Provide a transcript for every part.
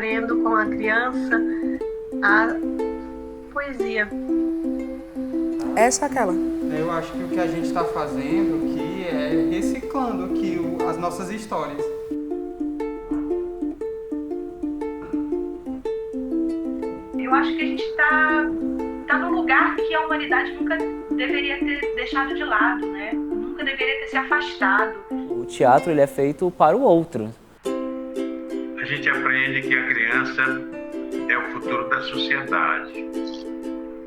aprendo com a criança a poesia. Essa é aquela. Eu acho que o que a gente está fazendo aqui é reciclando aqui as nossas histórias. Eu acho que a gente tá num lugar que a humanidade nunca deveria ter deixado de lado, né? Nunca deveria ter se afastado. O teatro ele é feito para o outro. A gente aprende que a criança é o futuro da sociedade,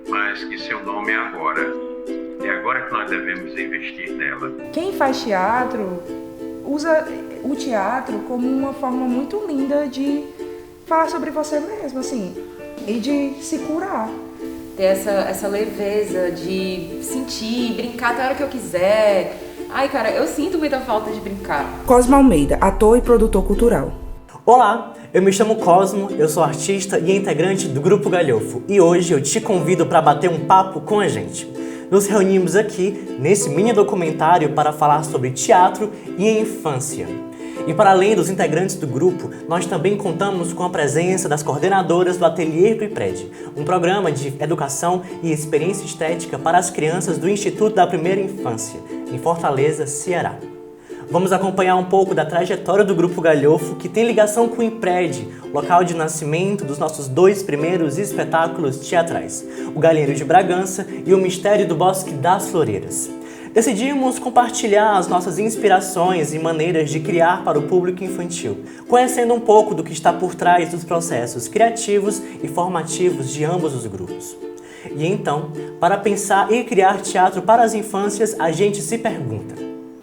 mas que seu nome é agora. É agora que nós devemos investir nela. Quem faz teatro usa o teatro como uma forma muito linda de falar sobre você mesmo, assim, e de se curar. Ter essa leveza de sentir, brincar até a hora que eu quiser. Ai, cara, eu sinto muita falta de brincar. Cosmo Almeida, ator e produtor cultural. Olá, eu me chamo Cosmo, eu sou artista e integrante do Grupo Galhofo e hoje eu te convido para bater um papo com a gente. Nos reunimos aqui nesse mini documentário para falar sobre teatro e infância. E para além dos integrantes do grupo, nós também contamos com a presença das coordenadoras do Ateliê do IPRED, um programa de educação e experiência estética para as crianças do Instituto da Primeira Infância, em Fortaleza, Ceará. Vamos acompanhar um pouco da trajetória do Grupo Galhofo, que tem ligação com o IPRED, local de nascimento dos nossos dois primeiros espetáculos teatrais, o Galinheiro de Bragança e o Mistério do Bosque das Floreiras. Decidimos compartilhar as nossas inspirações e maneiras de criar para o público infantil, conhecendo um pouco do que está por trás dos processos criativos e formativos de ambos os grupos. E então, para pensar e criar teatro para as infâncias, a gente se pergunta: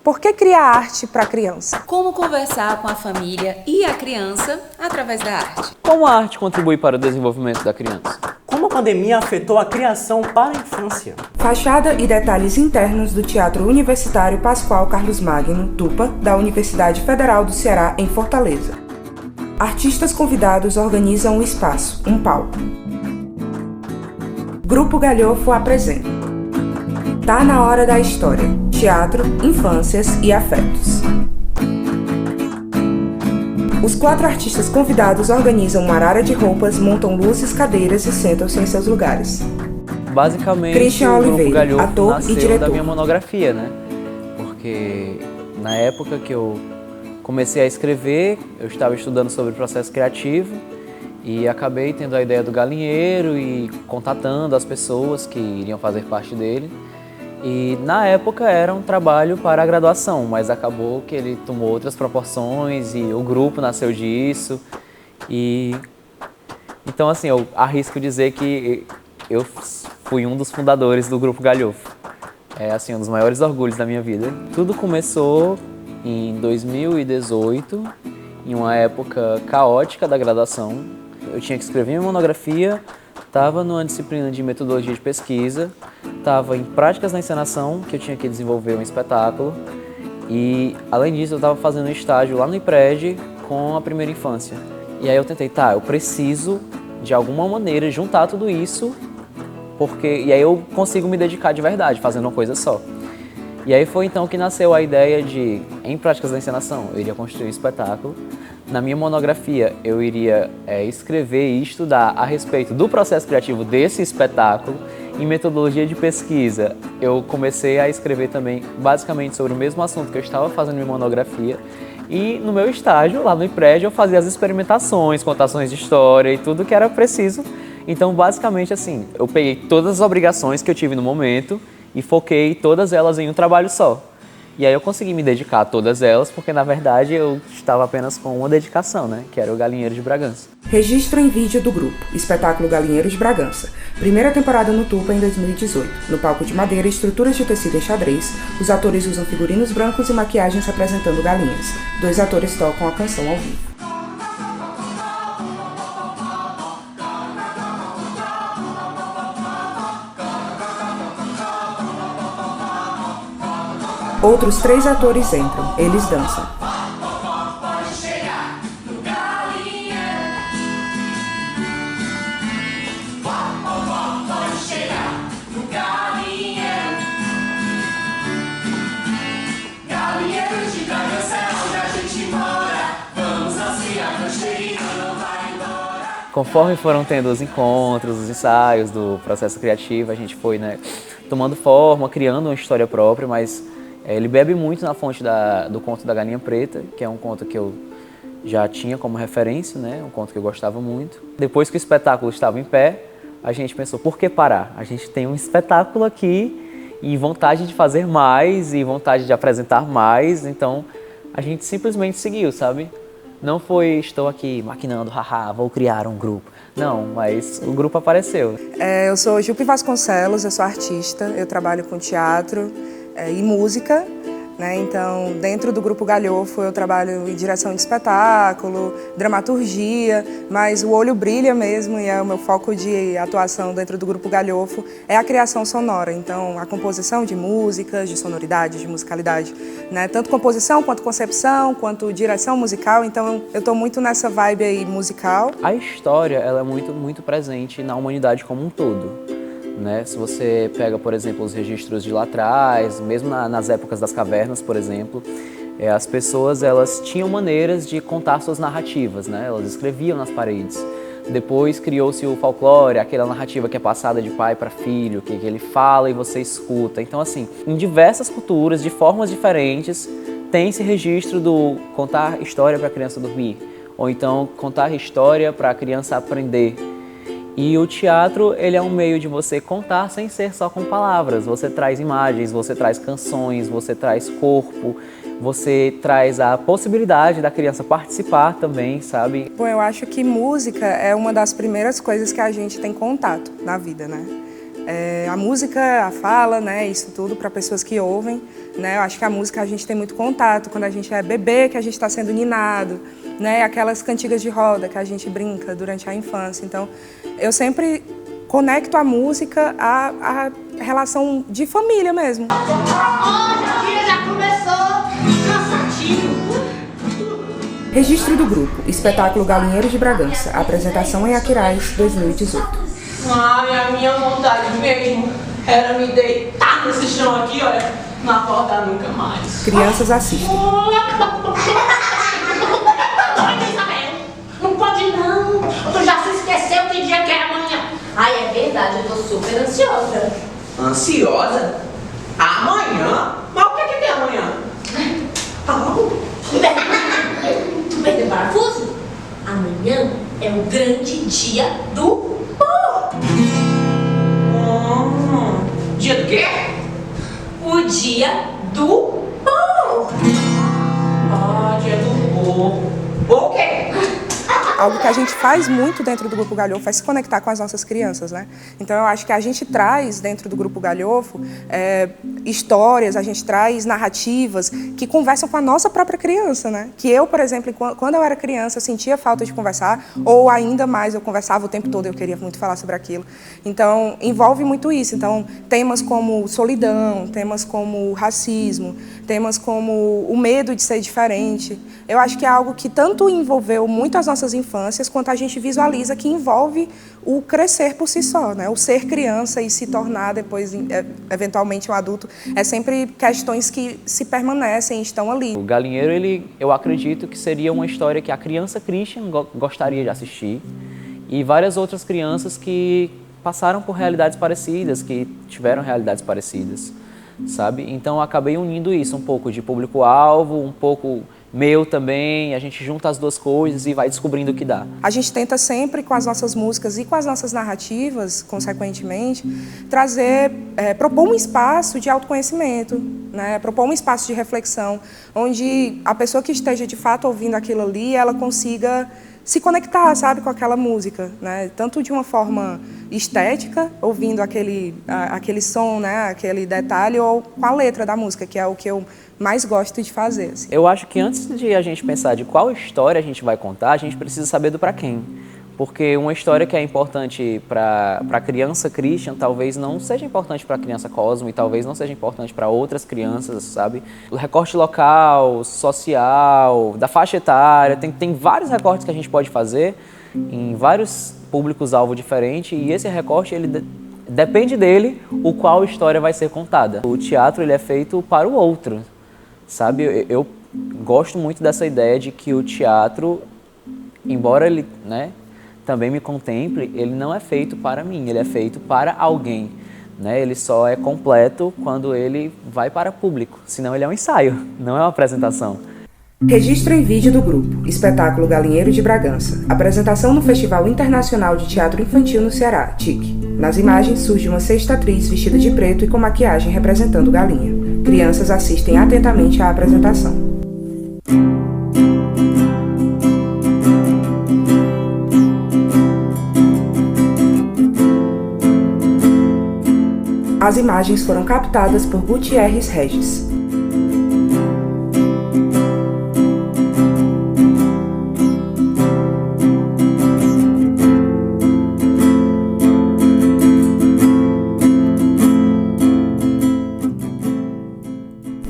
por que criar arte para a criança? Como conversar com a família e a criança através da arte? Como a arte contribui para o desenvolvimento da criança? Como a pandemia afetou a criação para a infância? Fachada e detalhes internos do Teatro Universitário Pascoal Carlos Magno, TUPA, da Universidade Federal do Ceará, em Fortaleza. Artistas convidados organizam o espaço, um palco. Grupo Galhofo apresenta Tá na Hora da História, teatro, infâncias e afetos. Os 4 artistas convidados organizam uma arara de roupas, montam luzes, cadeiras e sentam-se em seus lugares. Basicamente, Christian o Grupo Oliveira, Galhofo ator nasceu e diretor. da minha monografia, né? Porque na época que eu comecei a escrever, eu estava estudando sobre processo criativo e acabei tendo a ideia do galinheiro e contatando as pessoas que iriam fazer parte dele. E na época era um trabalho para a graduação, mas acabou que ele tomou outras proporções e o grupo nasceu disso. E então assim, eu arrisco dizer que eu fui um dos fundadores do Grupo Galhofo. É assim, um dos maiores orgulhos da minha vida. Tudo começou em 2018, em uma época caótica da graduação. Eu tinha que escrever minha monografia, estava numa disciplina de metodologia de pesquisa, estava em práticas na encenação, que eu tinha que desenvolver um espetáculo, e além disso eu estava fazendo um estágio lá no IPRED com a primeira infância. E aí eu tentei, eu preciso de alguma maneira juntar tudo isso, e aí eu consigo me dedicar de verdade, fazendo uma coisa só. E aí foi então que nasceu a ideia de, em práticas da encenação, eu iria construir um espetáculo. Na minha monografia, eu iria escrever e estudar a respeito do processo criativo desse espetáculo. Em metodologia de pesquisa, eu comecei a escrever também basicamente sobre o mesmo assunto que eu estava fazendo minha monografia. E no meu estágio, lá no IPRED, eu fazia as experimentações, contações de história e tudo que era preciso. Então, basicamente assim, eu peguei todas as obrigações que eu tive no momento e foquei todas elas em um trabalho só. E aí eu consegui me dedicar a todas elas, porque na verdade eu estava apenas com uma dedicação, né? Que era o Galinheiro de Bragança. Registro em vídeo do grupo, espetáculo Galinheiro de Bragança. Primeira temporada no TUPA em 2018. No palco de madeira, estruturas de tecido em xadrez, os atores usam figurinos brancos e maquiagens representando galinhas. 2 atores tocam a canção ao vivo. Outros 3 atores entram, eles dançam. Galinheiros de Bragança é onde a gente mora. Vamos ansiar, não chega e não vai embora. conforme foram tendo os encontros, os ensaios do processo criativo, a gente foi, né, tomando forma, criando uma história própria, mas ele bebe muito na fonte do conto da Galinha Preta, que é um conto que eu já tinha como referência, né, um conto que eu gostava muito. Depois que o espetáculo estava em pé, a gente pensou, por que parar? A gente tem um espetáculo aqui e vontade de fazer mais e vontade de apresentar mais, então a gente simplesmente seguiu, sabe? Não foi, estou aqui maquinando, haha, vou criar um grupo. Não, mas o grupo apareceu. Eu sou Jupi Vasconcelos, eu sou artista, eu trabalho com teatro e música, né? Então, dentro do Grupo Galhofo, eu trabalho em direção de espetáculo, dramaturgia, mas o olho brilha mesmo e é o meu foco de atuação dentro do Grupo Galhofo é a criação sonora. Então, a composição de músicas, de sonoridade, de musicalidade, né? Tanto composição, quanto concepção, quanto direção musical. Então, eu estou muito nessa vibe aí musical. A história, ela é muito presente na humanidade como um todo. Né? Se você pega, por exemplo, os registros de lá atrás, mesmo nas épocas das cavernas, por exemplo, as pessoas elas tinham maneiras de contar suas narrativas, né? Elas escreviam nas paredes. Depois criou-se o folclore, aquela narrativa que é passada de pai para filho, que ele fala e você escuta. Então, assim, em diversas culturas, de formas diferentes, tem esse registro do contar história para a criança dormir, ou então contar história para a criança aprender. E o teatro, ele é um meio de você contar sem ser só com palavras. Você traz imagens, você traz canções, você traz corpo, você traz a possibilidade da criança participar também, sabe? Bom, eu acho que música é uma das primeiras coisas que a gente tem contato na vida, né? A música, a fala, né, isso tudo para pessoas que ouvem, né? Eu acho que a música a gente tem muito contato quando a gente é bebê, que a gente está sendo ninado, né? Aquelas cantigas de roda que a gente brinca durante a infância. Então, eu sempre conecto a música à relação de família mesmo. Hoje o dia já começou cansativo. Registro do grupo, espetáculo Galinheiros de Bragança, apresentação em Aquiraz, 2018. Ai, a minha vontade mesmo era me deitar nesse chão aqui, olha, não acordar nunca mais. Crianças assistem. Não pode não, tu já se esqueceu que dia que é amanhã. Ai, é verdade, eu tô super ansiosa. Ansiosa? Amanhã? Mas o que tem amanhã? Tu perdeu o parafuso? Amanhã é o grande dia do porco. Dia do quê? O dia do porco. Ah, dia do porco. O quê? Algo que a gente faz muito dentro do Grupo Galhofo é se conectar com as nossas crianças, né? Então, eu acho que a gente traz dentro do Grupo Galhofo histórias, a gente traz narrativas que conversam com a nossa própria criança, né? Que eu, por exemplo, quando eu era criança, eu sentia falta de conversar, ou ainda mais, eu conversava o tempo todo, eu queria muito falar sobre aquilo. Então, envolve muito isso. Então, temas como solidão, temas como racismo, temas como o medo de ser diferente. Eu acho que é algo que tanto envolveu muito as nossas infâncias, quanto a gente visualiza que envolve o crescer por si só, né? O ser criança e se tornar depois, eventualmente, um adulto, é sempre questões que se permanecem, estão ali. O Galinheiro, eu acredito que seria uma história que a criança Christian gostaria de assistir e várias outras crianças que passaram por realidades parecidas, que tiveram realidades parecidas, sabe? Então, eu acabei unindo isso, um pouco de público-alvo, um pouco meu também, a gente junta as duas coisas e vai descobrindo o que dá. A gente tenta sempre, com as nossas músicas e com as nossas narrativas, consequentemente, propor um espaço de autoconhecimento, né? Propor um espaço de reflexão, onde a pessoa que esteja de fato ouvindo aquilo ali, ela consiga se conectar, sabe, com aquela música, né? Tanto de uma forma estética, ouvindo aquele som, né, aquele detalhe, ou com a letra da música, que é o que eu mais gosto de fazer. Assim. Eu acho que antes de a gente pensar de qual história a gente vai contar, a gente precisa saber do para quem. Porque uma história que é importante para a criança Christian, talvez não seja importante para a criança Cosmo e talvez não seja importante para outras crianças, sabe? O recorte local, social, da faixa etária, tem vários recortes que a gente pode fazer em vários públicos-alvo diferentes e esse recorte, ele depende dele o qual história vai ser contada. O teatro, ele é feito para o outro, sabe? Eu gosto muito dessa ideia de que o teatro, embora ele, né, também me contemple, ele não é feito para mim, ele é feito para alguém, né? Ele só é completo quando ele vai para público, senão ele é um ensaio, não é uma apresentação. Registro em vídeo do grupo, espetáculo Galinheiro de Bragança. Apresentação no Festival Internacional de Teatro Infantil no Ceará, TIC. Nas imagens surge uma sexta atriz vestida de preto e com maquiagem representando galinha. Crianças assistem atentamente à apresentação. As imagens foram captadas por Gutierrez Regis.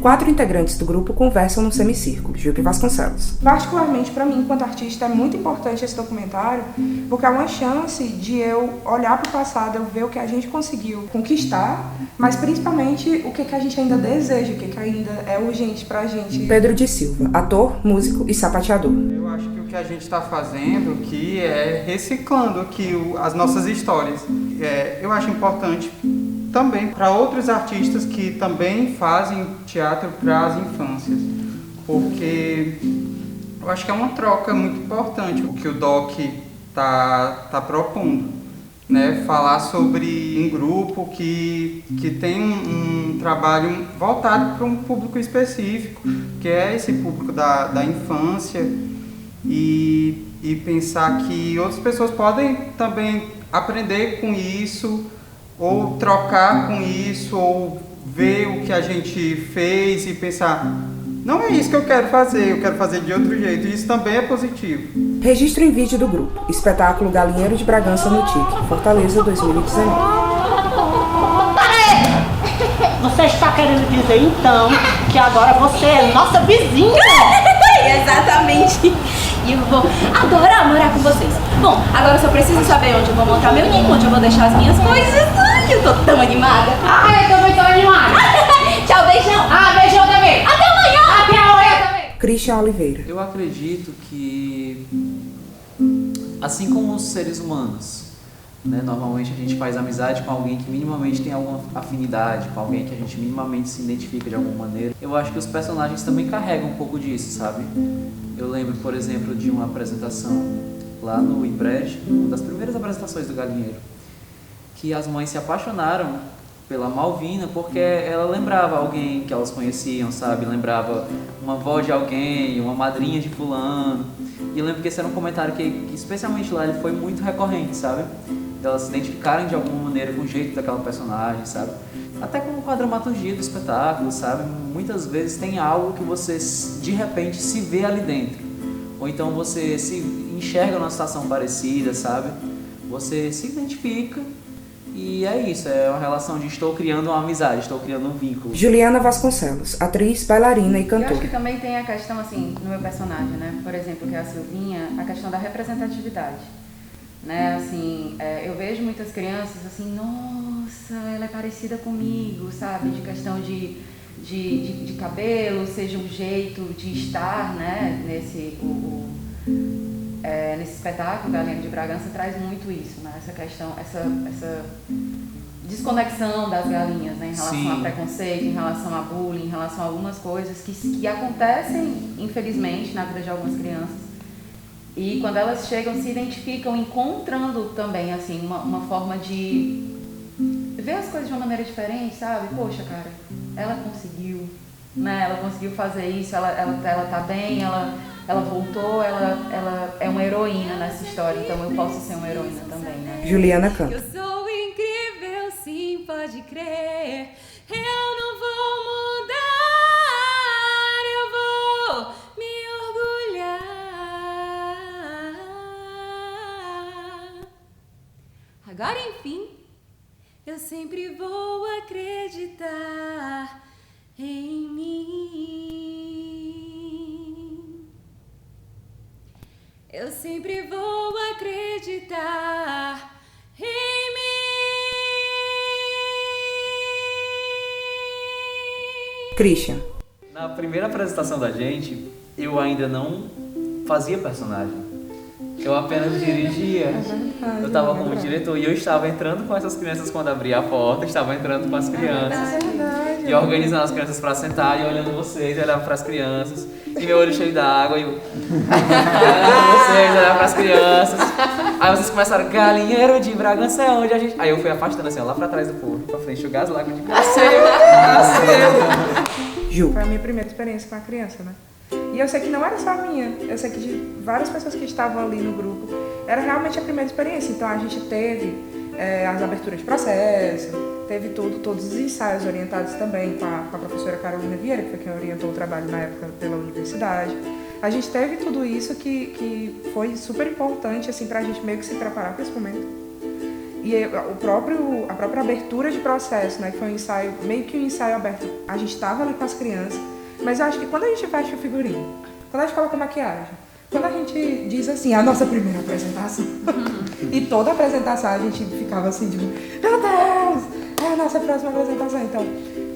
Quatro integrantes do grupo conversam no semicírculo. Jupe Vasconcelos. Particularmente para mim, enquanto artista, é muito importante esse documentário, porque é uma chance de eu olhar para o passado, eu ver o que a gente conseguiu conquistar, mas principalmente o que a gente ainda deseja, o que ainda é urgente para a gente. Pedro de Silva, ator, músico e sapateador. Eu acho que o que a gente está fazendo aqui é reciclando aqui as nossas histórias. Eu acho importante também para outros artistas que também fazem teatro para as infâncias, porque eu acho que é uma troca muito importante o que o DOC tá propondo, né? Falar sobre um grupo que tem um trabalho voltado para um público específico, que é esse público da infância, e pensar que outras pessoas podem também aprender com isso, ou trocar com isso, ou ver o que a gente fez e pensar, não é isso que eu quero fazer de outro jeito, e isso também é positivo. Registro em vídeo do grupo, espetáculo Galinheiro de Bragança no TIC, Fortaleza 2019. Você está querendo dizer então que agora você é nossa vizinha? Exatamente. E eu vou adorar morar com vocês. Bom, agora eu só preciso saber onde eu vou montar meu ninho, onde eu vou deixar as minhas coisas. Ai, eu tô tão animada. Ah, eu também tô animada. Tchau, beijão. Ah, beijão também. Até amanhã. Até amanhã também. Christian Oliveira. Eu acredito que, assim como os seres humanos, né, normalmente a gente faz amizade com alguém que minimamente tem alguma afinidade, com alguém que a gente minimamente se identifica de alguma maneira. Eu acho que os personagens também carregam um pouco disso, sabe? Eu lembro, por exemplo, de uma apresentação lá no IBRED, uma das primeiras apresentações do Galinheiro, que as mães se apaixonaram pela Malvina porque ela lembrava alguém que elas conheciam, sabe? Lembrava uma avó de alguém, uma madrinha de fulano. E eu lembro que esse era um comentário que especialmente lá, ele foi muito recorrente, sabe? Elas se identificarem de alguma maneira com o jeito daquela personagem, sabe? Até com a dramaturgia do espetáculo, sabe? Muitas vezes tem algo que você, de repente, se vê ali dentro. Ou então você se enxerga numa situação parecida, sabe? Você se identifica e é isso. É uma relação de estou criando uma amizade, estou criando um vínculo. Juliana Vasconcelos, atriz, bailarina e cantora. Eu acho que também tem a questão, assim, no meu personagem, né? Por exemplo, que é a Silvinha, a questão da representatividade. Né, assim, eu vejo muitas crianças assim, nossa, ela é parecida comigo, sabe, de questão de cabelo, seja um jeito de estar, né, nesse espetáculo Galinheiro de Bragança traz muito isso, né, essa questão, essa desconexão das galinhas, né, em relação Sim. a preconceito, em relação a bullying, em relação a algumas coisas que acontecem, infelizmente, na vida de algumas crianças. E quando elas chegam, se identificam, encontrando também, assim, uma forma de ver as coisas de uma maneira diferente, sabe? Poxa, cara, ela conseguiu, né? Ela conseguiu fazer isso, ela tá bem, ela voltou, ela é uma heroína nessa história, então eu posso ser uma heroína também, né? Juliana Campos. Eu sou incrível, sim, pode crer. Eu não vou mudar, eu vou me orgulhar. Agora, enfim, eu sempre vou acreditar em mim. Eu sempre vou acreditar em mim. Christian. Na primeira apresentação da gente, eu ainda não fazia personagem. Eu apenas dirigia. Eu estava como diretor e eu estava entrando com essas crianças quando abria a porta, estava entrando com as crianças. E organizando as crianças para sentar e olhando vocês, e olhava para as crianças. E meu olho cheio d'água e eu olhando vocês, olhava para as crianças. Aí vocês começaram, galinheiro de Bragança é onde a gente... Aí eu fui afastando assim, ó, lá para trás do povo, para frente, enxugar as lágrimas de nasceu. Ju. Foi a minha primeira experiência com a criança, né? E eu sei que não era só a minha, eu sei que de várias pessoas que estavam ali no grupo, era realmente a primeira experiência. Então a gente teve as aberturas de processo, teve todos os ensaios orientados também com a professora Carolina Vieira, que foi quem orientou o trabalho na época pela universidade. A gente teve tudo isso que foi super importante assim, pra gente meio que se preparar para esse momento. E a própria abertura de processo, né, que foi um ensaio, meio que um ensaio aberto, a gente estava ali com as crianças, mas eu acho que quando a gente veste o figurino, quando a gente coloca maquiagem, quando a gente diz assim, a nossa primeira apresentação, e toda apresentação a gente ficava assim, tipo, meu Deus, é a nossa próxima apresentação. Então,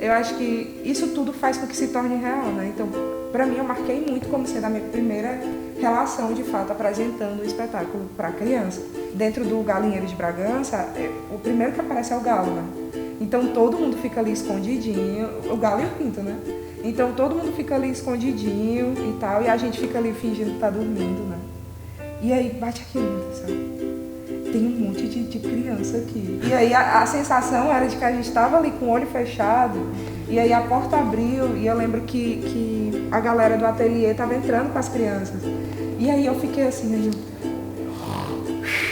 eu acho que isso tudo faz com que se torne real, né? Então, pra mim, eu marquei muito como sendo a minha primeira relação, de fato, apresentando o espetáculo para criança. Dentro do Galinheiro de Bragança, o primeiro que aparece é o galo, né? Então, todo mundo fica ali escondidinho, o galo e o pinto, né? Então, todo mundo fica ali escondidinho e tal, e a gente fica ali fingindo que tá dormindo, né? E aí, bate aquilo, sabe? Tem um monte de criança aqui. E aí, a sensação era de que a gente tava ali com o olho fechado, e aí a porta abriu, e eu lembro que a galera do ateliê tava entrando com as crianças. E aí eu fiquei assim,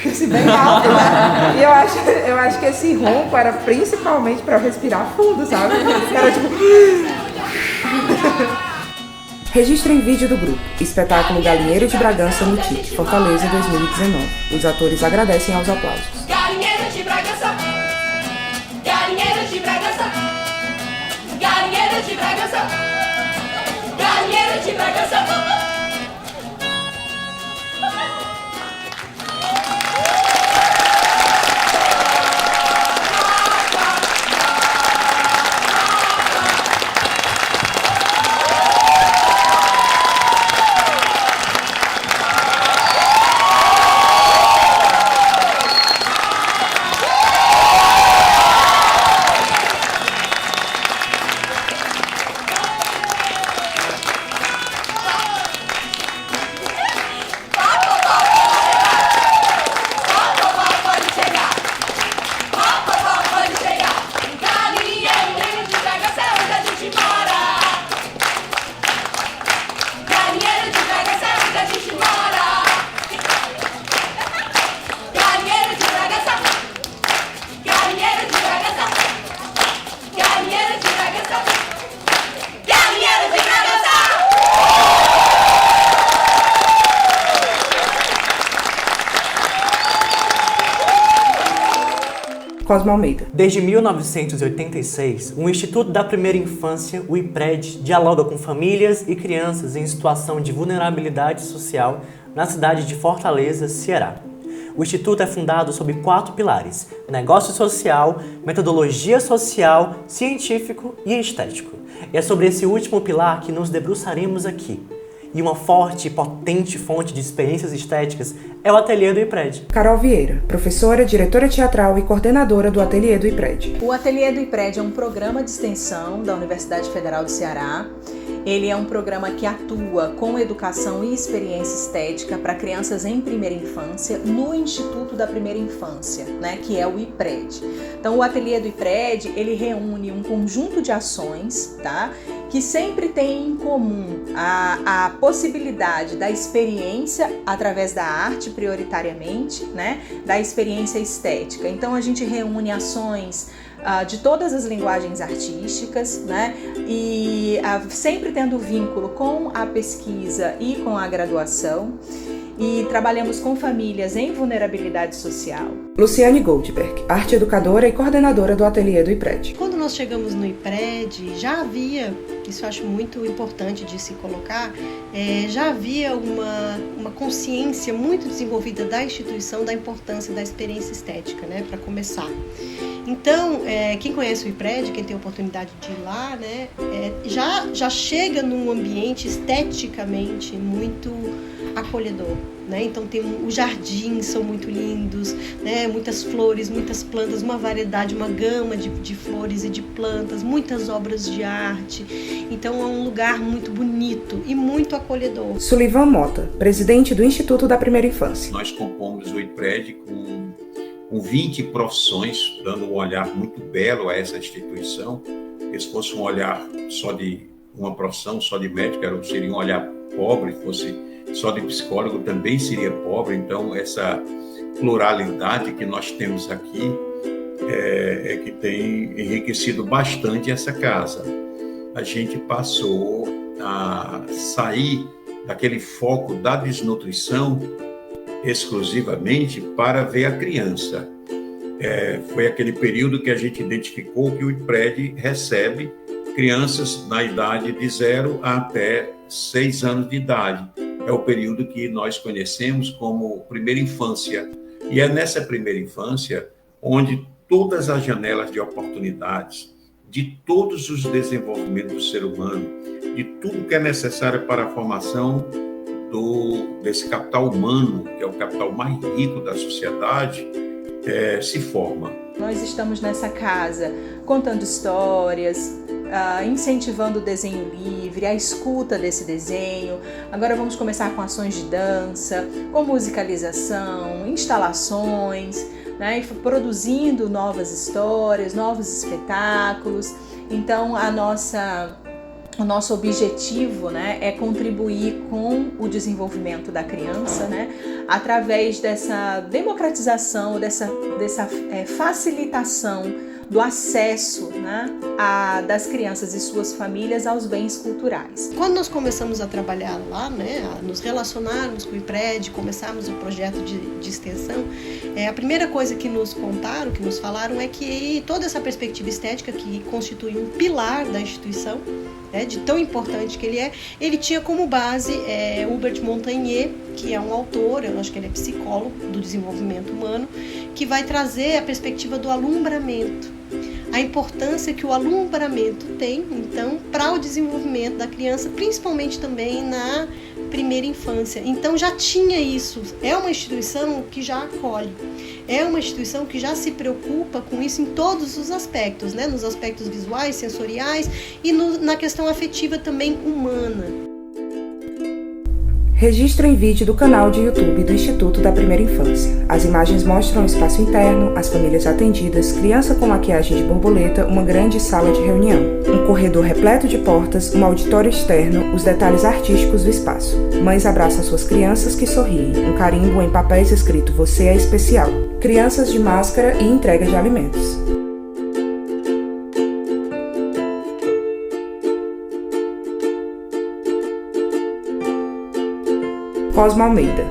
assim bem alto, né? E eu acho que esse ronco era principalmente pra eu respirar fundo, sabe? Era tipo... Registro em vídeo do grupo. Espetáculo Galinheiro de Bragança no TIC, Fortaleza 2019. Os atores agradecem aos aplausos. Galinheiro de Bragança, galinheiro de Bragança, galinheiro de Bragança, galinheiro de Bragança. Cosmo Almeida. Desde 1986, o Instituto da Primeira Infância, o IPRED, dialoga com famílias e crianças em situação de vulnerabilidade social na cidade de Fortaleza, Ceará. O Instituto é fundado sob 4 pilares: negócio social, metodologia social, científico e estético. E é sobre esse último pilar que nos debruçaremos aqui. E uma forte e potente fonte de experiências estéticas é o Ateliê do IPRED. Carol Vieira, professora, diretora teatral e coordenadora do Ateliê do IPRED. O Ateliê do IPRED é um programa de extensão da Universidade Federal do Ceará. Ele é um programa que atua com educação e experiência estética para crianças em primeira infância no Instituto da Primeira Infância, né, que é o IPRED. Então, o Ateliê do IPRED, ele reúne um conjunto de ações, tá, que sempre tem em comum a possibilidade da experiência através da arte, prioritariamente, né, da experiência estética. Então, a gente reúne ações de todas as linguagens artísticas, né? E sempre tendo vínculo com a pesquisa e com a graduação. E trabalhamos com famílias em vulnerabilidade social. Luciane Goldberg, arte educadora e coordenadora do Ateliê do IPRED. Quando nós chegamos no IPRED, já havia, isso eu acho muito importante de se colocar, já havia uma consciência muito desenvolvida da instituição da importância da experiência estética, né, para começar. Então, quem conhece o IPRED, quem tem a oportunidade de ir lá, né, já chega num ambiente esteticamente muito acolhedor, né? Então os jardins são muito lindos, né? Muitas flores, muitas plantas, uma variedade, uma gama de flores e de plantas, muitas obras de arte. Então é um lugar muito bonito e muito acolhedor. Sullivan Mota, presidente do Instituto da Primeira Infância. Nós compomos o IPRED com 20 profissões, dando um olhar muito belo a essa instituição. Se fosse um olhar só de uma profissão, só de médico, seria um olhar pobre, fosse só de psicólogo também seria pobre. Então, essa pluralidade que nós temos aqui é que tem enriquecido bastante essa casa. A gente passou a sair daquele foco da desnutrição exclusivamente para ver a criança. Foi aquele período que a gente identificou que o IPRED recebe crianças na idade de 0 até 6 anos de idade. É o período que nós conhecemos como primeira infância. E é nessa primeira infância onde todas as janelas de oportunidades, de todos os desenvolvimentos do ser humano, de tudo que é necessário para a formação desse capital humano, que é o capital mais rico da sociedade, se forma. Nós estamos nessa casa contando histórias, incentivando o desenho livre, a escuta desse desenho. Agora vamos começar com ações de dança, com musicalização, instalações, né, e produzindo novas histórias, novos espetáculos. Então o nosso objetivo, né, é contribuir com o desenvolvimento da criança, né, através dessa democratização, dessa facilitação do acesso, né, das crianças e suas famílias aos bens culturais. Quando nós começamos a trabalhar lá, né, a nos relacionarmos com o IPRED, começarmos o projeto de extensão, a primeira coisa que nos contaram, que nos falaram, é que toda essa perspectiva estética que constitui um pilar da instituição, de tão importante que ele tinha como base Hubert Montagnier, que é um autor, eu acho que ele é psicólogo do desenvolvimento humano, que vai trazer a perspectiva do alumbramento, a importância que o alumbramento tem, então, para o desenvolvimento da criança, principalmente também na primeira infância. Então já tinha isso, é uma instituição que já acolhe, é uma instituição que já se preocupa com isso em todos os aspectos, né? Nos aspectos visuais, sensoriais e na questão afetiva também humana. Registro em vídeo do canal de YouTube do Instituto da Primeira Infância. As imagens mostram o espaço interno, as famílias atendidas, criança com maquiagem de borboleta, uma grande sala de reunião, um corredor repleto de portas, um auditório externo, os detalhes artísticos do espaço. Mães abraçam suas crianças que sorriem, um carimbo em papéis escrito "Você é especial". Crianças de máscara e entrega de alimentos. Cosmo Almeida.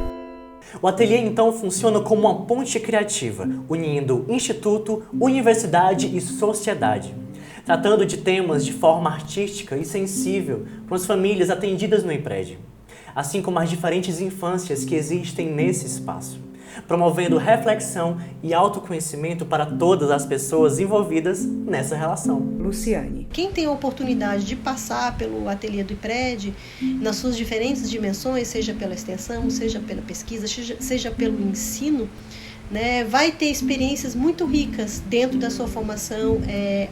O ateliê então funciona como uma ponte criativa, unindo instituto, universidade e sociedade, tratando de temas de forma artística e sensível para as famílias atendidas no IPRED, assim como as diferentes infâncias que existem nesse espaço, promovendo reflexão e autoconhecimento para todas as pessoas envolvidas nessa relação. Luciane. Quem tem a oportunidade de passar pelo ateliê do IPRED, nas suas diferentes dimensões, seja pela extensão, seja pela pesquisa, seja pelo ensino, né, vai ter experiências muito ricas dentro da sua formação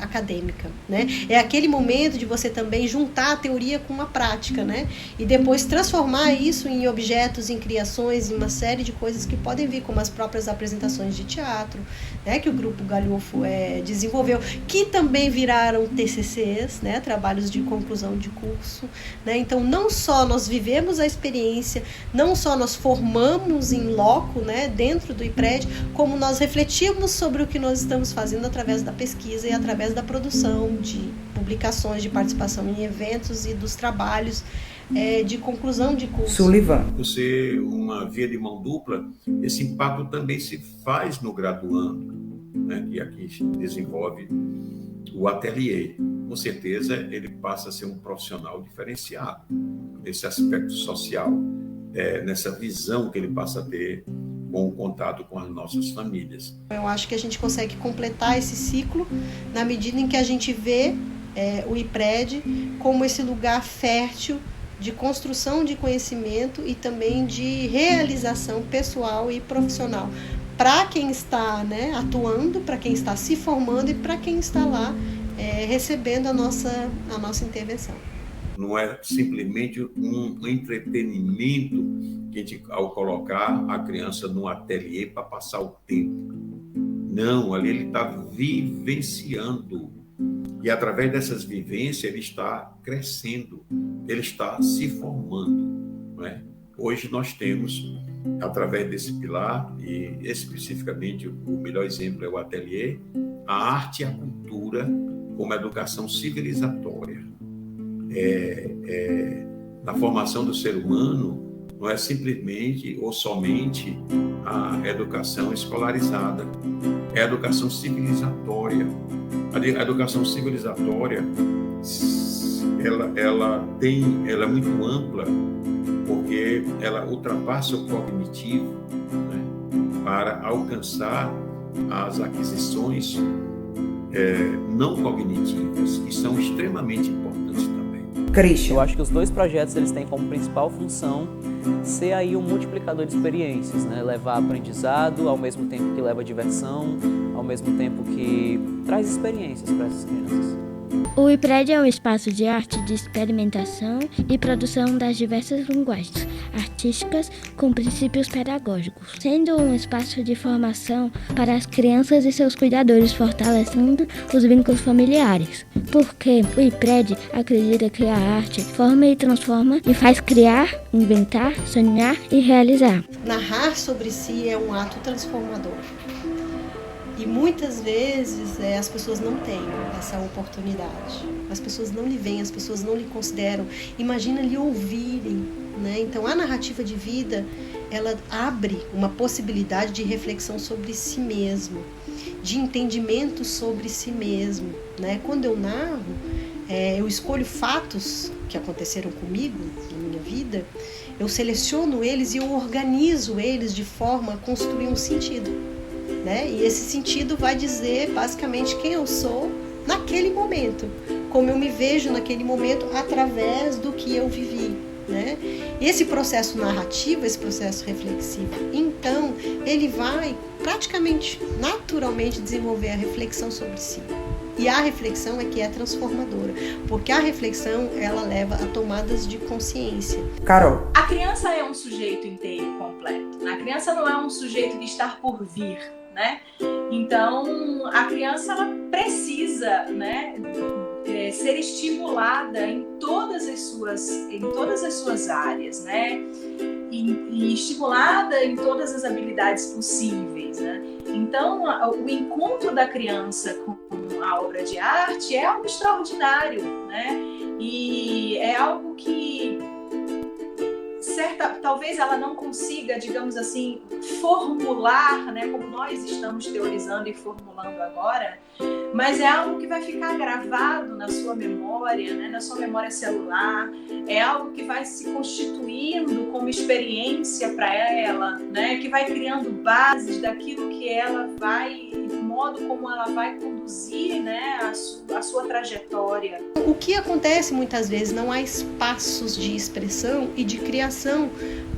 acadêmica, né? É aquele momento de você também juntar a teoria com a prática, né? E depois transformar isso em objetos, em criações, em uma série de coisas que podem vir, como as próprias apresentações de teatro, né, que o Grupo Galhofo desenvolveu, que também viraram TCCs, né, trabalhos de conclusão de curso, né? Então, não só nós vivemos a experiência, não só nós formamos em loco, né, dentro do IPRED, como nós refletimos sobre o que nós estamos fazendo através da pesquisa e através da produção de publicações, de participação em eventos e dos trabalhos de conclusão de curso. Sullivan. Por ser uma via de mão dupla, esse impacto também se faz no graduando, né, que aqui desenvolve o ateliê. Com certeza, ele passa a ser um profissional diferenciado nesse aspecto social, nessa visão que ele passa a ter com o contato com as nossas famílias. Eu acho que a gente consegue completar esse ciclo na medida em que a gente vê o IPRED como esse lugar fértil de construção de conhecimento e também de realização pessoal e profissional para quem está, né, atuando, para quem está se formando e para quem está lá recebendo a nossa intervenção. Não é simplesmente um entretenimento que a gente, ao colocar a criança num ateliê para passar o tempo. Não, ali ele está vivenciando. E através dessas vivências ele está crescendo, ele está se formando. Não é? Hoje nós temos, através desse pilar, e especificamente o melhor exemplo é o ateliê, a arte e a cultura como educação civilizatória. Na formação do ser humano, não é simplesmente ou somente a educação escolarizada, é a educação civilizatória. A educação civilizatória, ela é muito ampla, porque ela ultrapassa o cognitivo, né, para alcançar as aquisições não cognitivas, que são extremamente importantes também. Christian. Eu acho que os dois projetos eles têm como principal função ser aí um multiplicador de experiências, né? Levar aprendizado ao mesmo tempo que leva diversão, ao mesmo tempo que traz experiências para essas crianças. O IPRED é um espaço de arte, de experimentação e produção das diversas linguagens artísticas com princípios pedagógicos, sendo um espaço de formação para as crianças e seus cuidadores, fortalecendo os vínculos familiares. Porque o IPRED acredita que a arte forma e transforma e faz criar, inventar, sonhar e realizar. Narrar sobre si é um ato transformador. E muitas vezes as pessoas não têm essa oportunidade. As pessoas não lhe veem, as pessoas não lhe consideram. Imagina lhe ouvirem, né? Então a narrativa de vida, ela abre uma possibilidade de reflexão sobre si mesmo, de entendimento sobre si mesmo, né? Quando eu narro, eu escolho fatos que aconteceram comigo na minha vida, eu seleciono eles e eu organizo eles de forma a construir um sentido. Né? E esse sentido vai dizer basicamente quem eu sou naquele momento, como eu me vejo naquele momento através do que eu vivi, né? Esse processo narrativo, esse processo reflexivo, então ele vai praticamente, naturalmente desenvolver a reflexão sobre si. E a reflexão é que é transformadora, porque a reflexão ela leva a tomadas de consciência. Carol. A criança é um sujeito inteiro, completo. A criança não é um sujeito de estar por vir, né? Então, a criança ela precisa, né, ser estimulada em todas as suas áreas, né? E estimulada em todas as habilidades possíveis, né? Então, o encontro da criança com a obra de arte é algo extraordinário, né? E é algo que talvez ela não consiga, digamos assim, formular, né, como nós estamos teorizando e formulando agora, mas é algo que vai ficar gravado na sua memória, né, na sua memória celular, é algo que vai se constituindo como experiência para ela, né, que vai criando bases daquilo que ela vai, do modo como ela vai conduzir, né, a sua trajetória. O que acontece muitas vezes, não há espaços de expressão e de criação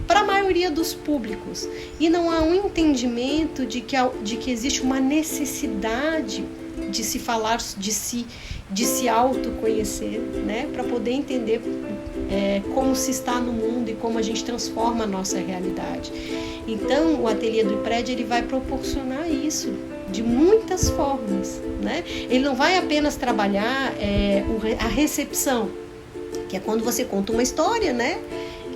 para a maioria dos públicos, e não há um entendimento de que existe uma necessidade de se falar de si, de se autoconhecer, né, para poder entender como se está no mundo e como a gente transforma a nossa realidade. Então, o ateliê do IPRED ele vai proporcionar isso de muitas formas, né? Ele não vai apenas trabalhar a recepção, que é quando você conta uma história, né?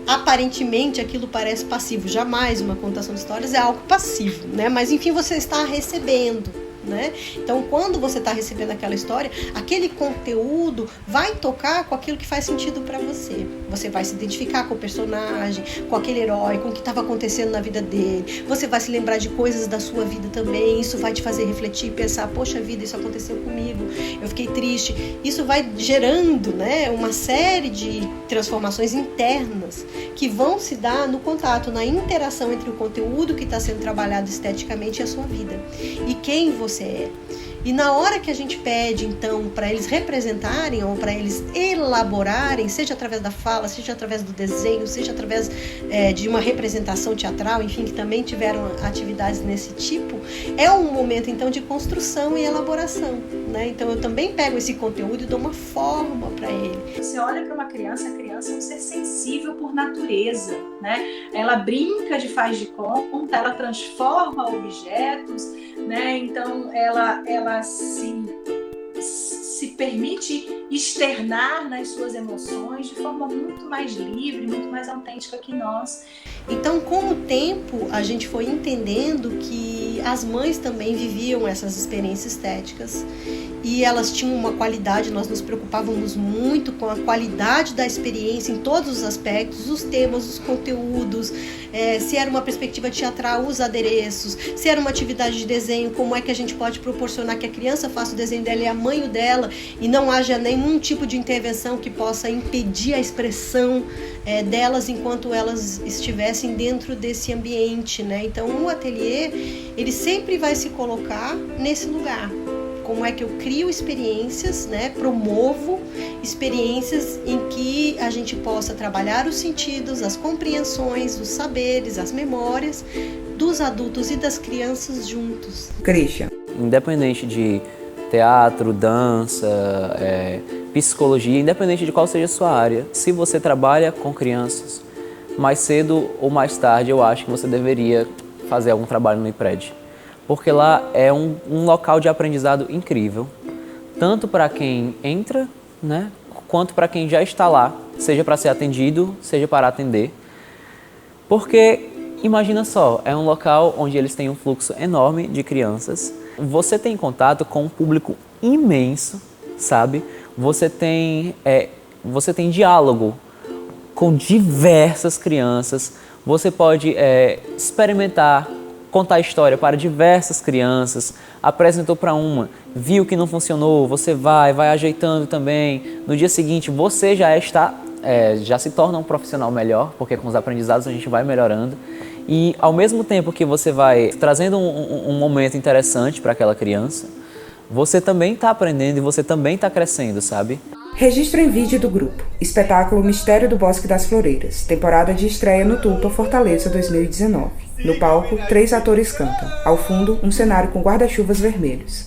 Aparentemente aquilo parece passivo, jamais uma contação de histórias é algo passivo, né? Mas enfim, você está recebendo, né? Então, quando você está recebendo aquela história, aquele conteúdo vai tocar com aquilo que faz sentido para você. Você vai se identificar com o personagem, com aquele herói, com o que estava acontecendo na vida dele. Você vai se lembrar de coisas da sua vida também. Isso vai te fazer refletir e pensar, poxa vida, isso aconteceu comigo, eu fiquei triste. Isso vai gerando, né, uma série de transformações internas que vão se dar no contato, na interação entre o conteúdo que está sendo trabalhado esteticamente e a sua vida. E quem você é. E na hora que a gente pede, então, para eles representarem ou para eles elaborarem, seja através da fala, seja através do desenho, seja através de uma representação teatral, enfim, que também tiveram atividades nesse tipo, é um momento, então, de construção e elaboração, né? Então, eu também pego esse conteúdo e dou uma forma para ele. Você olha para uma criança, a criança é um ser sensível por natureza, né? Ela brinca de faz de conta, ela transforma objetos, né? Então, ela se permite externar nas suas emoções de forma muito mais livre, muito mais autêntica que nós. Então, com o tempo, a gente foi entendendo que as mães também viviam essas experiências estéticas e elas tinham uma qualidade, nós nos preocupávamos muito com a qualidade da experiência em todos os aspectos, os temas, os conteúdos, se era uma perspectiva teatral, os adereços, se era uma atividade de desenho, como é que a gente pode proporcionar que a criança faça o desenho dela e a mãe o dela e não haja nenhum tipo de intervenção que possa impedir a expressão delas enquanto elas estivessem dentro desse ambiente, né? Então, o ateliê, ele sempre vai se colocar nesse lugar. Como é que eu crio experiências, né? Promovo experiências em que a gente possa trabalhar os sentidos, as compreensões, os saberes, as memórias dos adultos e das crianças juntos. Christian. Independente de teatro, dança, psicologia, independente de qual seja a sua área, se você trabalha com crianças, mais cedo ou mais tarde eu acho que você deveria fazer algum trabalho no IPRED. Porque lá é um local de aprendizado incrível, tanto para quem entra, né, quanto para quem já está lá, seja para ser atendido, seja para atender. Porque, imagina só, é um local onde eles têm um fluxo enorme de crianças, você tem contato com um público imenso, sabe? Você tem diálogo com diversas crianças, você pode experimentar, contar história para diversas crianças, apresentou para uma, viu que não funcionou, você vai ajeitando também. No dia seguinte você já se torna um profissional melhor, porque com os aprendizados a gente vai melhorando. E ao mesmo tempo que você vai trazendo um momento interessante para aquela criança, você também está aprendendo e você também está crescendo, sabe? Registro em vídeo do grupo. Espetáculo Mistério do Bosque das Floreiras. Temporada de estreia no Tupa Fortaleza 2019. No palco, 3 atores cantam. Ao fundo, um cenário com guarda-chuvas vermelhos.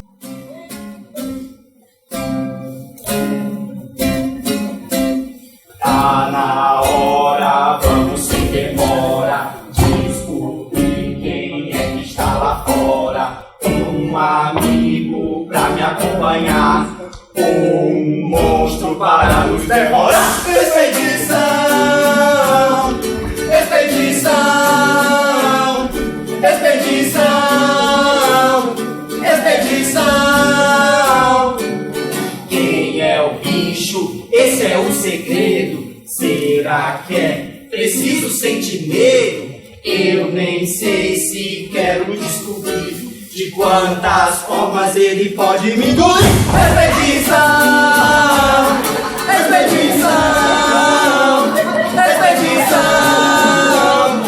Tá na hora, vamos sem demora, descobrir quem é que está lá fora. Um amigo pra me acompanhar, um monstro para nos devorar. Expedição, expedição, expedição, expedição. Quem é o bicho? Esse é o segredo. Será que é preciso sentir medo? Eu nem sei se quero descobrir de quantas formas ele pode me engolir. Expedição, expedição, expedição,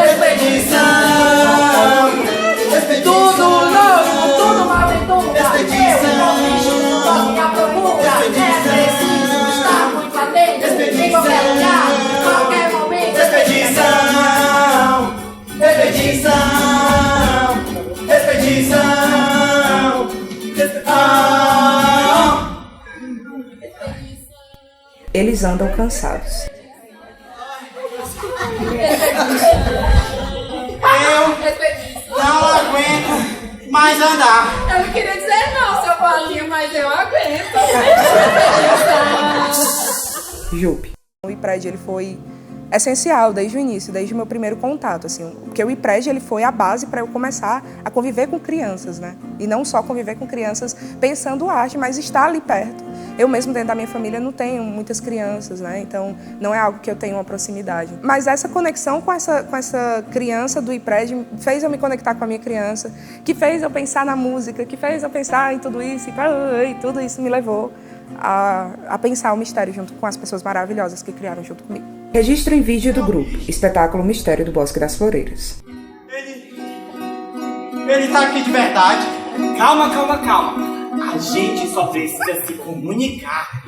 expedição. Tudo novo, tudo uma aventura. Expedição, minha procura. É preciso estar muito atento em qualquer lugar, em qualquer momento. Expedição, expedição, expedição, Eles andam cansados. Eu não aguento mais andar. Eu não queria dizer não, seu bolinho, mas eu aguento. Jupe. O IPRED ele foi essencial desde o início, desde o meu primeiro contato, assim, porque o IPRED ele foi a base para eu começar a conviver com crianças, né? E não só conviver com crianças pensando arte, mas estar ali perto. Eu mesmo dentro da minha família não tenho muitas crianças, né? Então não é algo que eu tenho uma proximidade. Mas essa conexão com essa criança do IPRED fez eu me conectar com a minha criança, que fez eu pensar na música, que fez eu pensar em tudo isso, e tudo isso me levou a pensar o mistério junto com as pessoas maravilhosas que criaram junto comigo. Registro em vídeo do grupo, espetáculo Mistério do Bosque das Floreiras. Ele tá aqui de verdade. Calma. A gente só precisa se comunicar.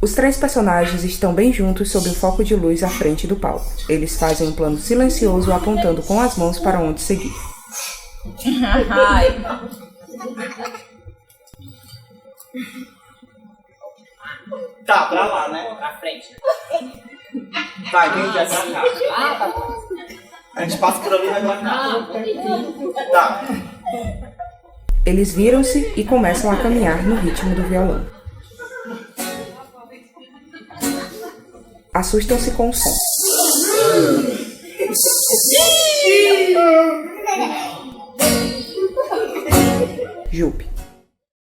Os 3 personagens estão bem juntos sob o foco de luz à frente do palco. Eles fazem um plano silencioso apontando com as mãos para onde seguir. Tá, pra lá, né? Pra frente. Vai, vem já pra cá. A gente passa por ali e vai pra cá. Tá. Eles viram-se e começam a caminhar no ritmo do violão. Assustam-se com o som. Jupe.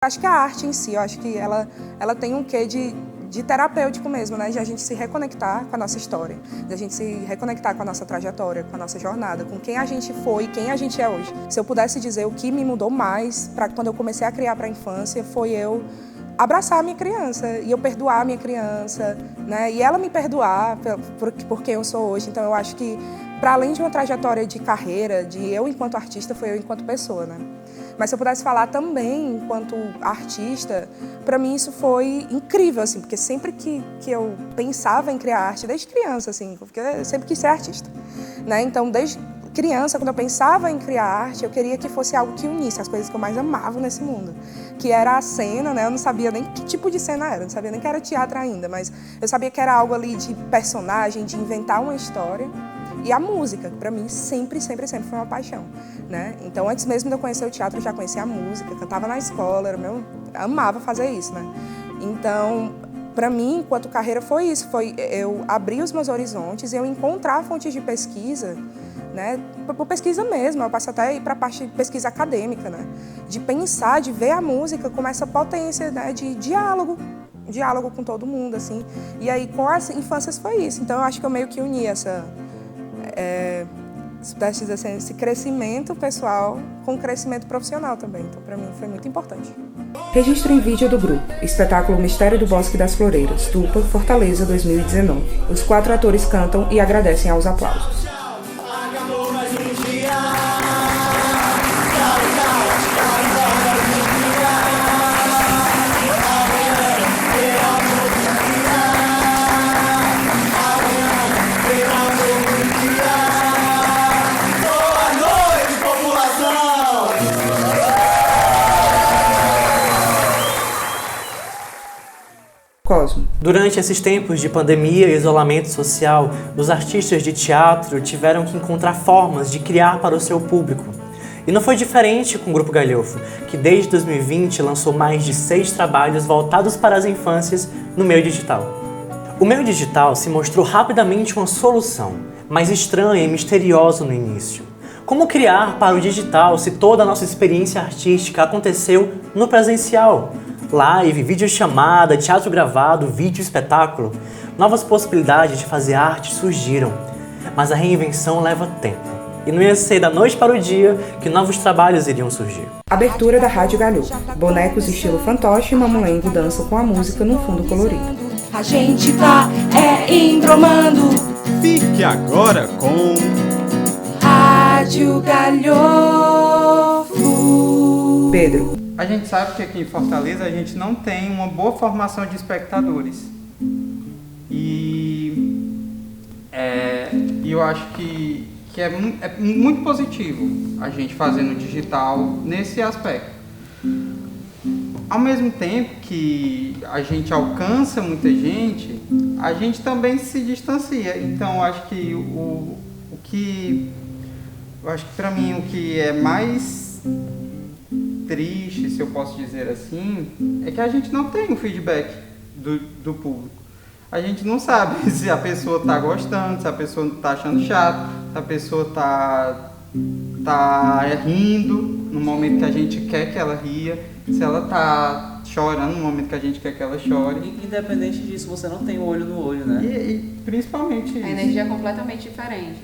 Acho que a arte em si, eu acho que ela tem um quê de terapêutico mesmo, né? De a gente se reconectar com a nossa história, de a gente se reconectar com a nossa trajetória, com a nossa jornada, com quem a gente foi e quem a gente é hoje. Se eu pudesse dizer o que me mudou mais para quando eu comecei a criar para a infância, foi eu abraçar a minha criança e eu perdoar a minha criança, né? E ela me perdoar por quem eu sou hoje. Então eu acho que, para além de uma trajetória de carreira, de eu enquanto artista, foi eu enquanto pessoa, né? Mas se eu pudesse falar também enquanto artista, para mim isso foi incrível, assim, porque sempre que eu pensava em criar arte, desde criança, assim, porque eu sempre quis ser artista, né? Então, desde criança, quando eu pensava em criar arte, eu queria que fosse algo que unisse as coisas que eu mais amava nesse mundo, que era a cena, né? Eu não sabia nem que tipo de cena era, não sabia nem que era teatro ainda, mas eu sabia que era algo ali de personagem, de inventar uma história. E a música, que para mim sempre foi uma paixão, né? Então, antes mesmo de eu conhecer o teatro, eu já conhecia a música, cantava na escola, amava fazer isso, né? Então, para mim, enquanto carreira, foi isso, foi eu abrir os meus horizontes, eu encontrar fontes de pesquisa, né? Por pesquisa mesmo, eu passo até a ir para a parte de pesquisa acadêmica, né? De pensar, de ver a música como essa potência, né? De diálogo com todo mundo, assim. E aí, com as infâncias, foi isso. Então, eu acho que eu meio que uni esse crescimento pessoal com o crescimento profissional também. Então, para mim, foi muito importante. Registro em vídeo do grupo, espetáculo Mistério do Bosque das Floreiras, Tupa, Fortaleza, 2019. Os 4 atores cantam e agradecem aos aplausos. Cosmo. Durante esses tempos de pandemia e isolamento social, os artistas de teatro tiveram que encontrar formas de criar para o seu público. E não foi diferente com o Grupo Galhofo, que desde 2020 lançou mais de 6 trabalhos voltados para as infâncias no meio digital. O meio digital se mostrou rapidamente uma solução, mas estranha e misteriosa no início. Como criar para o digital se toda a nossa experiência artística aconteceu no presencial? Live, videochamada, teatro gravado, vídeo espetáculo. Novas possibilidades de fazer arte surgiram, mas a reinvenção leva tempo. E não ia ser da noite para o dia que novos trabalhos iriam surgir. Abertura da Rádio Galhofo. Bonecos estilo fantoche e mamulengo dançam com a música num fundo colorido. A gente tá embromando. Fique agora com Rádio Galhofo. Pedro. A gente sabe que aqui em Fortaleza a gente não tem uma boa formação de espectadores. E eu acho que é muito positivo a gente fazer no digital nesse aspecto. Ao mesmo tempo que a gente alcança muita gente, a gente também se distancia. Então, acho que eu acho que para mim o que é mais triste, se eu posso dizer assim, é que a gente não tem um feedback do público. a gente não sabe se a pessoa está gostando, se a pessoa está achando chato, se a pessoa está rindo no momento que a gente quer que ela ria, se ela está chorando no momento que a gente quer que ela chore. Independente disso, você não tem olho no olho, né? E principalmente isso. A energia é completamente diferente.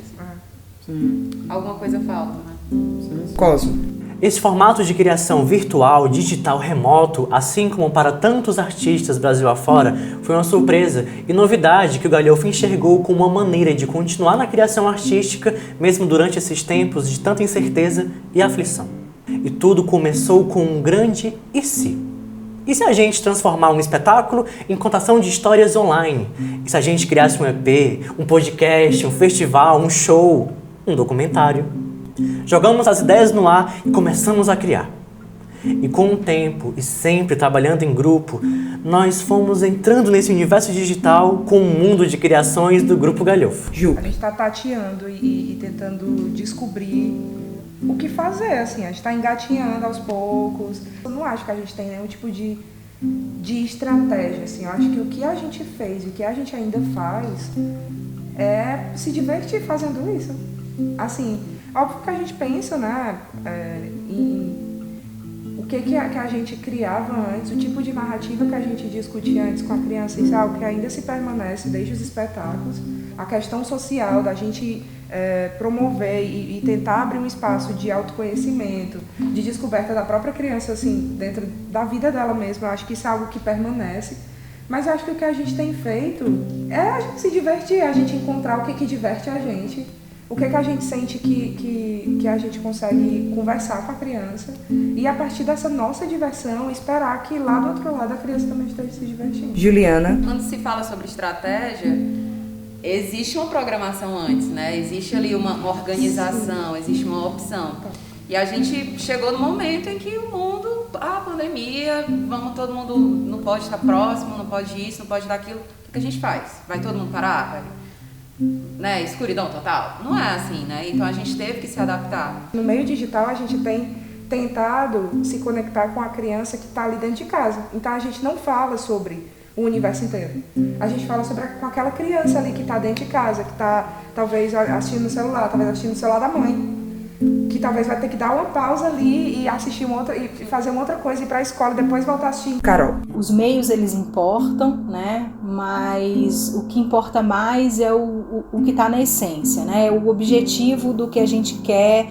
Sim. Alguma coisa falta, né? Sim. Cosmo. Esse formato de criação virtual, digital, remoto, assim como para tantos artistas Brasil afora, foi uma surpresa e novidade que o Galhofa enxergou como uma maneira de continuar na criação artística, mesmo durante esses tempos de tanta incerteza e aflição. E tudo começou com um grande e se. E se a gente transformar um espetáculo em contação de histórias online? E se a gente criasse um EP, um podcast, um festival, um show, um documentário? Jogamos as ideias no ar e começamos a criar. E com o tempo, e sempre trabalhando em grupo, nós fomos entrando nesse universo digital com o mundo de criações do Grupo Galhofa. Ju. A gente está tateando e tentando descobrir o que fazer, assim, a gente está engatinhando aos poucos. Eu não acho que a gente tem nenhum tipo de estratégia, assim, eu acho que o que a gente fez e o que a gente ainda faz é se divertir fazendo isso. Assim, óbvio que a gente pensa, né, em o que a gente criava antes, o tipo de narrativa que a gente discutia antes com a criança, isso é algo que ainda se permanece desde os espetáculos. A questão social da gente promover e tentar abrir um espaço de autoconhecimento, de descoberta da própria criança, assim, dentro da vida dela mesma, eu acho que isso é algo que permanece. Mas eu acho que o que a gente tem feito é a gente se divertir, a gente encontrar o que diverte a gente. O que a gente sente que a gente consegue conversar com a criança e a partir dessa nossa diversão esperar que lá do outro lado a criança também esteja se divertindo. Juliana. Quando se fala sobre estratégia, existe uma programação antes, né? Existe ali uma organização, existe uma opção. E a gente chegou no momento em que o mundo, a pandemia, todo mundo não pode estar próximo, não pode isso, não pode daquilo. O que a gente faz? Vai todo mundo parar? Né, escuridão total? Não é assim, né? Então a gente teve que se adaptar. No meio digital a gente tem tentado se conectar com a criança que está ali dentro de casa. Então a gente não fala sobre o universo inteiro. A gente fala com aquela criança ali que está dentro de casa, que está talvez assistindo no celular, talvez assistindo no celular da mãe, que talvez vai ter que dar uma pausa ali e assistir e fazer uma outra coisa, ir para a escola e depois voltar a assistir. Carol. Os meios, eles importam, né? Mas o que importa mais é o que está na essência, né? O objetivo do que a gente quer,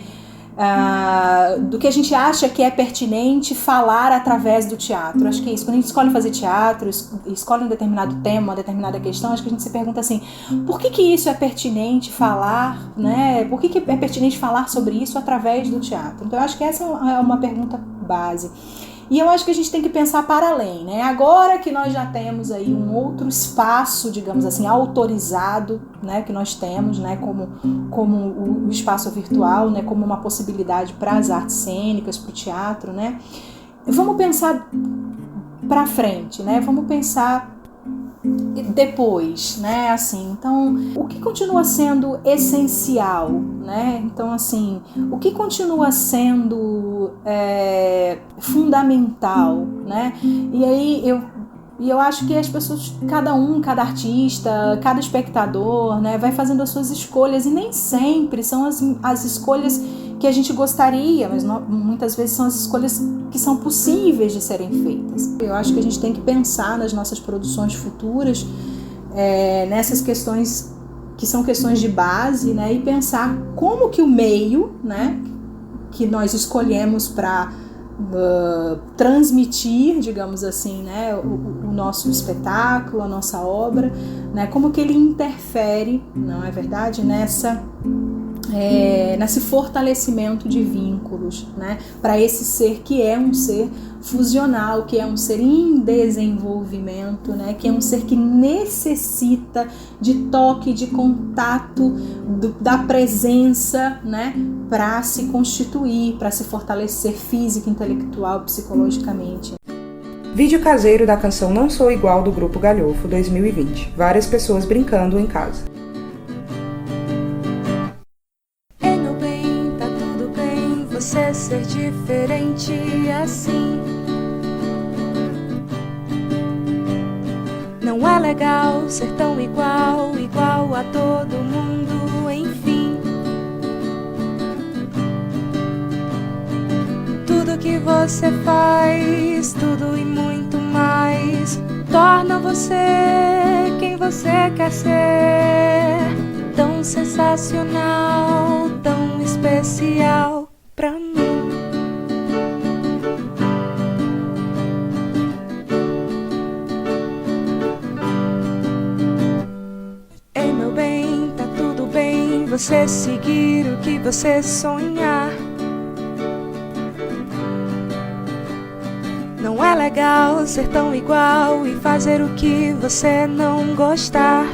do que a gente acha que é pertinente falar através do teatro. Acho que é isso. Quando a gente escolhe fazer teatro, escolhe um determinado tema, uma determinada questão, acho que a gente se pergunta assim, por que isso é pertinente falar, né? Por que é pertinente falar sobre isso através do teatro? Então eu acho que essa é uma pergunta base. E eu acho que a gente tem que pensar para além, né? Agora que nós já temos aí um outro espaço, digamos assim, autorizado, né, que nós temos, né, como o espaço virtual, né, como uma possibilidade para as artes cênicas, para o teatro, né? Vamos pensar para frente, né? Vamos pensar depois, né, assim, então, o que continua sendo essencial, né, então, assim, o que continua sendo fundamental, né, e aí eu acho que as pessoas, cada artista, cada espectador, né, vai fazendo as suas escolhas e nem sempre são as escolhas que a gente gostaria, mas muitas vezes são as escolhas que são possíveis de serem feitas. Eu acho que a gente tem que pensar nas nossas produções futuras, nessas questões que são questões de base, né, e pensar como que o meio, né, que nós escolhemos para transmitir, digamos assim, né, o nosso espetáculo, a nossa obra, né, como que ele interfere, não é verdade, nesse fortalecimento de vínculos, né, para esse ser que é um ser fusional, que é um ser em desenvolvimento, né, que é um ser que necessita de toque, de contato, da presença, né, para se constituir, para se fortalecer física, intelectual, psicologicamente. Vídeo caseiro da canção Não Sou Igual do Grupo Galhofa 2020. Várias pessoas brincando em casa. Você ser diferente assim. Não é legal ser tão igual a todo mundo, enfim. Tudo que você faz, tudo e muito mais, torna você quem você quer ser. Tão sensacional, tão especial pra mim. Ei, meu bem, tá tudo bem você seguir o que você sonhar. Não é legal ser tão igual e fazer o que você não gostar.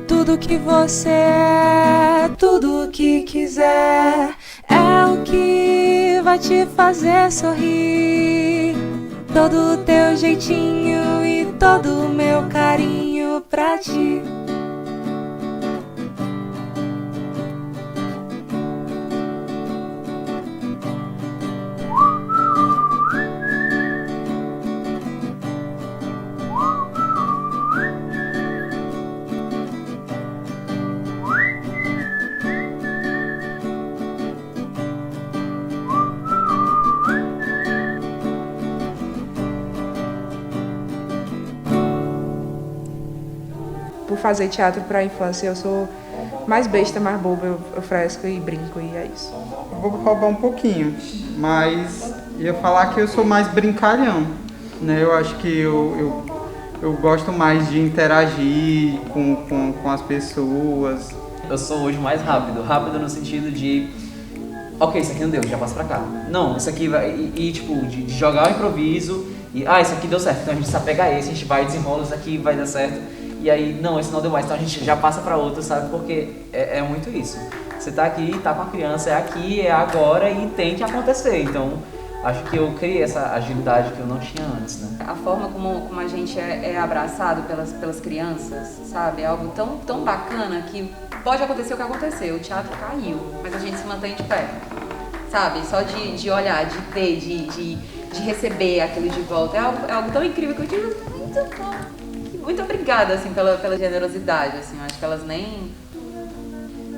Tudo que você é, tudo o que quiser, é o que vai te fazer sorrir. Todo o teu jeitinho e todo o meu carinho pra ti. Por fazer teatro para a infância, eu sou mais besta, mais boba, eu fresco e brinco, e é isso. Eu vou roubar um pouquinho, mas ia falar que eu sou mais brincalhão, né? Eu acho que eu gosto mais de interagir com as pessoas. Eu sou hoje mais rápido no sentido de ok, isso aqui não deu, já passa pra cá. Não, isso aqui vai, tipo, de jogar o improviso e isso aqui deu certo, então a gente se apega a esse, a gente vai, desenrola, isso aqui vai dar certo. E aí, não, esse não deu mais, então a gente já passa para outro, sabe? Porque é muito isso. Você tá aqui, tá com a criança, é aqui, é agora e tem que acontecer. Então, acho que eu criei essa agilidade que eu não tinha antes, né? A forma como a gente é abraçado pelas crianças, sabe? É algo tão bacana que pode acontecer o que aconteceu. O teatro caiu, mas a gente se mantém de pé, sabe? Só de olhar, de ver, de receber aquilo de volta. É algo tão incrível que eu digo, muito bom. Muito obrigada, assim, pela generosidade, assim, eu acho que elas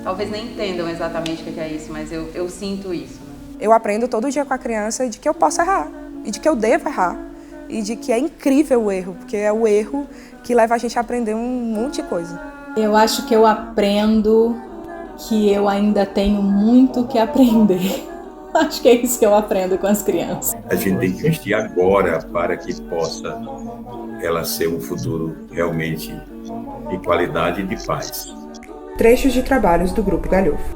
talvez nem entendam exatamente o que é isso, mas eu sinto isso. Eu aprendo todo dia com a criança de que eu posso errar, e de que eu devo errar, e de que é incrível o erro, porque é o erro que leva a gente a aprender um monte de coisa. Eu acho que eu aprendo que eu ainda tenho muito que aprender. Acho que é isso que eu aprendo com as crianças. A gente tem que investir agora para que possa ela ser um futuro realmente de qualidade e de paz. Trechos de trabalhos do Grupo Galhofo.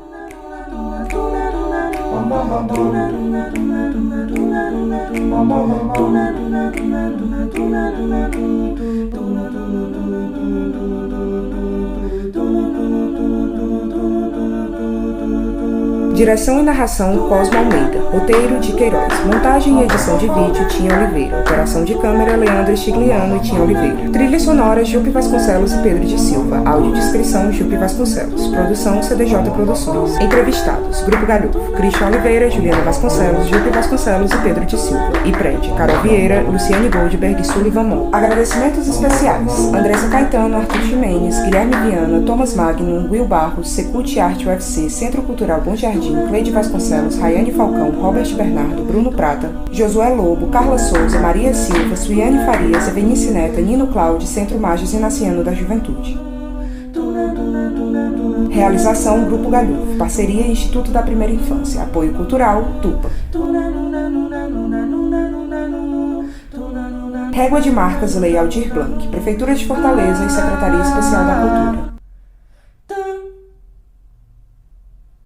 Direção e narração, Cosmo Almeida. Roteiro, de Queiroz. Montagem e edição de vídeo, Tinha Oliveira. Operação de câmera, Leandro Estigliano e Tinha Oliveira. Trilha sonora, Jupe Vasconcelos e Pedro de Silva. Audiodescrição, Jupe Vasconcelos. Produção, CDJ Produções. Entrevistados, Grupo Galhofo. Cristian Oliveira, Juliana Vasconcelos, Jupe Vasconcelos e Pedro de Silva. IPRED, Carol Vieira, Luciane Goldberg e Sullivan Mon. Agradecimentos especiais, Andressa Caetano, Arthur Ximenes, Guilherme Viana, Thomas Magnum, Will Barros, Secult Arte UFC, Centro Cultural Bom Jardim, Cleide Vasconcelos, Rayane Falcão, Robert Bernardo, Bruno Prata, Josué Lobo, Carla Souza, Maria Silva, Suiane Farias, Evenice Neta, Nino Cláudio, Centro Magis Inaciano da Juventude. Realização Grupo Galhofo, parceria Instituto da Primeira Infância, apoio cultural Tupa. Régua de Marcas Lei Aldir Blanc, Prefeitura de Fortaleza e Secretaria Especial da Cultura.